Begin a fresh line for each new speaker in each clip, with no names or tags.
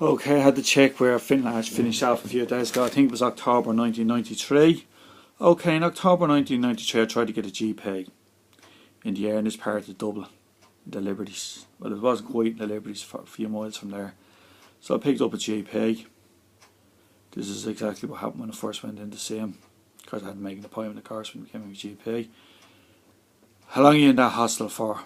Okay, I had to check where Finland finished off a few days ago. I think it was October 1993. Okay, in October 1993 I tried to get a GP in the Ernest part of Dublin, the Liberties. Well, it wasn't quite in the Liberties, for a few miles from there. So I picked up a GP. This is exactly what happened when I first went in to see him, because I had to make an appointment, of course, when I became a GP. How long are you in that hostel for?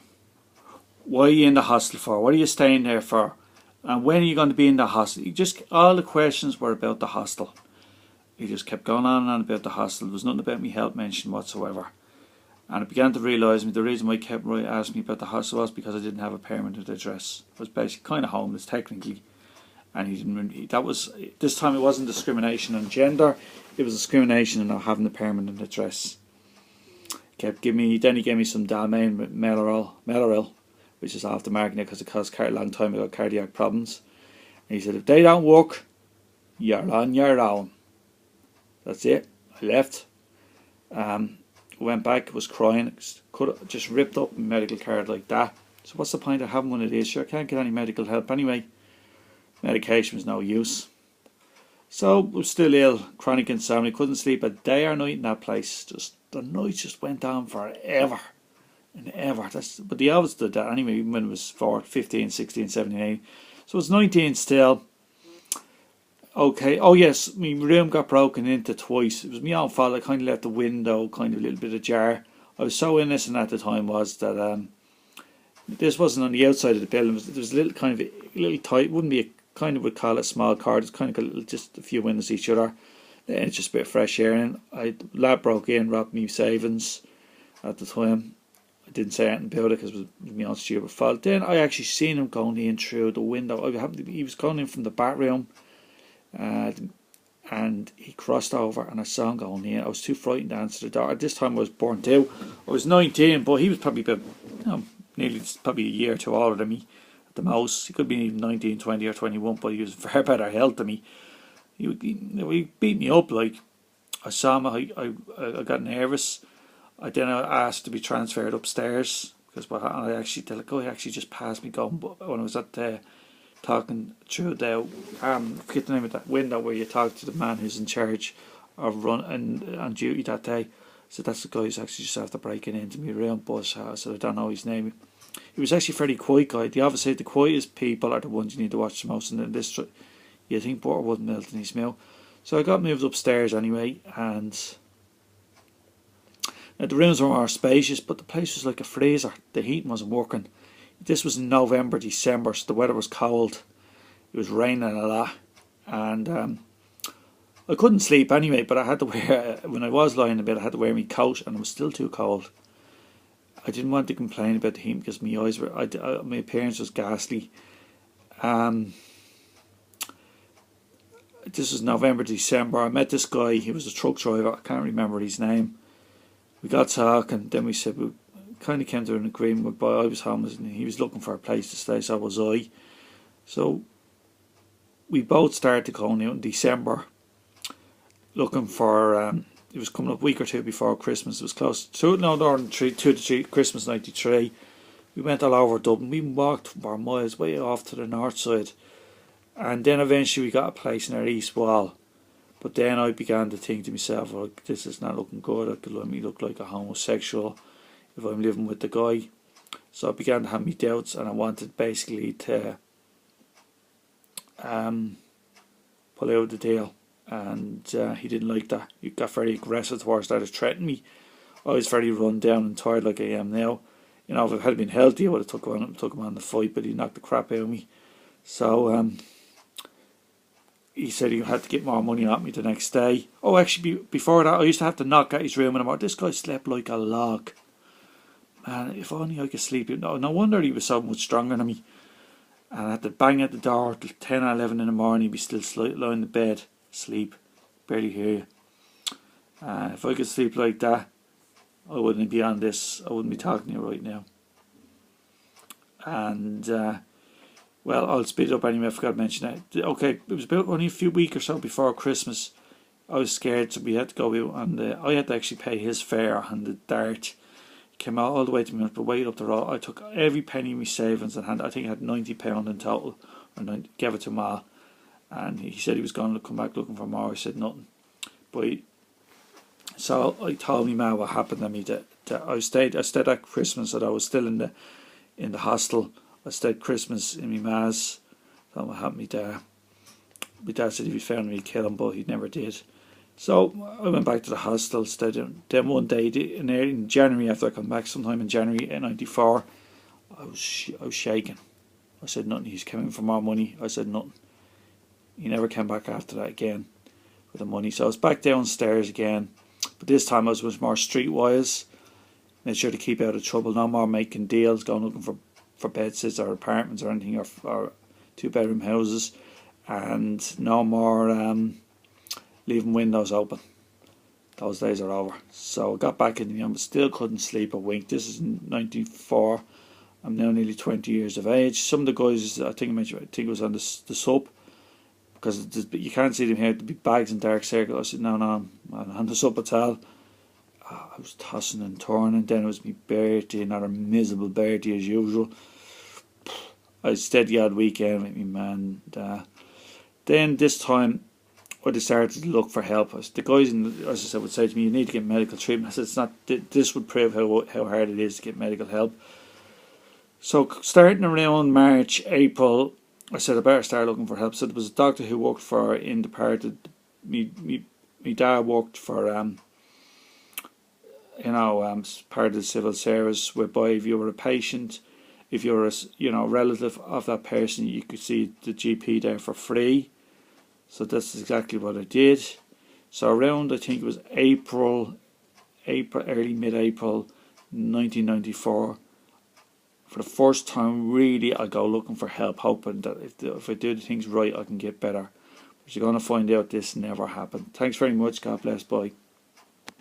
Why are you in the hostel for? What are you staying there for? And when are you going to be in the hostel? All the questions were about the hostel. He just kept going on and on about the hostel. There was nothing about me health mentioned whatsoever. And I began to realise the reason why he kept asking me about the hostel was because I didn't have a permanent address. I was basically kind of homeless technically. And he didn't. This time it wasn't discrimination on gender. It was discrimination on not having a permanent address. Then he gave me some Dalmain Meloril, which is off the market now because it caused a long time ago cardiac problems. And he said, if they don't work, you're on your own. That's it. I left. Went back, was crying. Could have just ripped up my medical card like that. So what's the point of having one of these? Sure, I can't get any medical help anyway. Medication was no use. So I was still ill, chronic insomnia, couldn't sleep a day or night in that place. The nights just went on forever and ever. But they always did that anyway, even when it was 15, 16, 17, 18. So it was 19 still. Okay, oh yes, my room got broken into twice. It was my own fault. I kind of left the window kind of a little bit ajar. I was so innocent at the time was that this wasn't on the outside of the building. It was a little kind of a little tight. Wouldn't be would call it a small car. It's kind of just a few windows each other. And it's just a bit of fresh air in. Lad broke in, robbed me savings at the time. I didn't say anything about it because it was my own stupid fault. Then I actually seen him going in through the window. He was going in from the back room. And he crossed over and I saw him going in. I was too frightened to answer the door. At this time I was burnt out. I was 19, but he was probably about, nearly probably a year or two older than me at the most. He could be even 19, 20 or 21, but he was far better health than me. He beat me up. Like, I saw him, I got nervous. I then asked to be transferred upstairs because the guy actually just passed me going. But when I was at the talking through the I forget the name of that window where you talk to the man who's in charge of on duty that day. So that's the guy who's actually just after breaking into my room. But so I don't know his name. He was actually a fairly quiet guy. They obviously the quietest people are the ones you need to watch the most in this. You think butter wouldn't melt in his mouth. So I got moved upstairs anyway, and the rooms were more spacious, but the place was like a freezer. The heating wasn't working. This was in November, December, so the weather was cold. It was raining a lot, and I couldn't sleep anyway. But I had to wear, when I was lying in bed, I had to wear my coat, and it was still too cold. I didn't want to complain about the heat because my eyes were, my appearance was ghastly. This was November, December. I met this guy. He was a truck driver. I can't remember his name. We got talking. Then we said we kind of came to an agreement. But I was homeless and he was looking for a place to stay. So was I. So we both started going out in December, looking for. It was coming up a week or two before Christmas. It was close to Christmas '93. We went all over Dublin. We walked for miles way off to the north side. And then eventually we got a place in our east wall. But then I began to think to myself, well, this is not looking good. It could let me look like a homosexual if I'm living with the guy. So I began to have me doubts, and I wanted basically to pull out the deal. And he didn't like that. He got very aggressive towards that. He threatened me. I was very run down and tired like I am now. You know, if I had been healthy, I would have took him on the fight, but he knocked the crap out of me. So he said he had to get more money out of me the next day. Oh, actually, before that, I used to have to knock at his room, and this guy slept like a log. Man, if only I could sleep. No wonder he was so much stronger than me. And I had to bang at the door till 10 or 11 in the morning. He'd be still lying in the bed, sleep, barely hear you. If I could sleep like that, I wouldn't be on this. I wouldn't be talking to you right now. And well, I'll speed it up anyway. I forgot to mention that. Okay, it was about only a few weeks or so before Christmas. I was scared, so we had to go out, and I had to actually pay his fare on the Dart. He came out all the way to me, but way up the road. I took every penny of my savings and I think I had £90 in total, and I gave it to him all. and he said he was going to come back looking for more. I said nothing. So I told my ma what happened to me. That I stayed at Christmas, and I was still in the hostel. I stayed Christmas in my ma's. That's what happened to me there. My dad said if he found me, he'd kill him, but he never did. So I went back to the hostel, stayed there. Then one day in January, after I come back, sometime in January '94, I was shaking. I said nothing. He's coming for more money. I said nothing. He never came back after that again with the money. So I was back downstairs again, but this time I was much more streetwise. Made sure to keep out of trouble. No more making deals, going looking for bedsitters or apartments or anything, or 2-bedroom houses, and no more leaving windows open. Those days are over. So I got back in the but still couldn't sleep a wink. This is in '94. I'm now nearly 20 years of age. Some of the guys, I think it was on the sub, because you can't see them here. There'd be bags in dark circle. I said no, I'm on the sub hotel. I was tossing and turning. Then it was my birthday, another miserable birthday as usual. I steady odd weekend with me man. Then this time, when they started to look for help, the guys, as I said, would say to me, "You need to get medical treatment." I said, "It's not. This would prove how hard it is to get medical help." So starting around March, April, I said I better start looking for help. So there was a doctor who worked in the part that me dad worked for. Part of the civil service, whereby if you were a patient, if you were a relative of that person, you could see the GP there for free. So that's exactly what I did. So around, I think it was April, early mid-April 1994, for the first time really I go looking for help, hoping that if I do the things right I can get better. But you're going to find out this never happened. Thanks very much. God bless. Bye.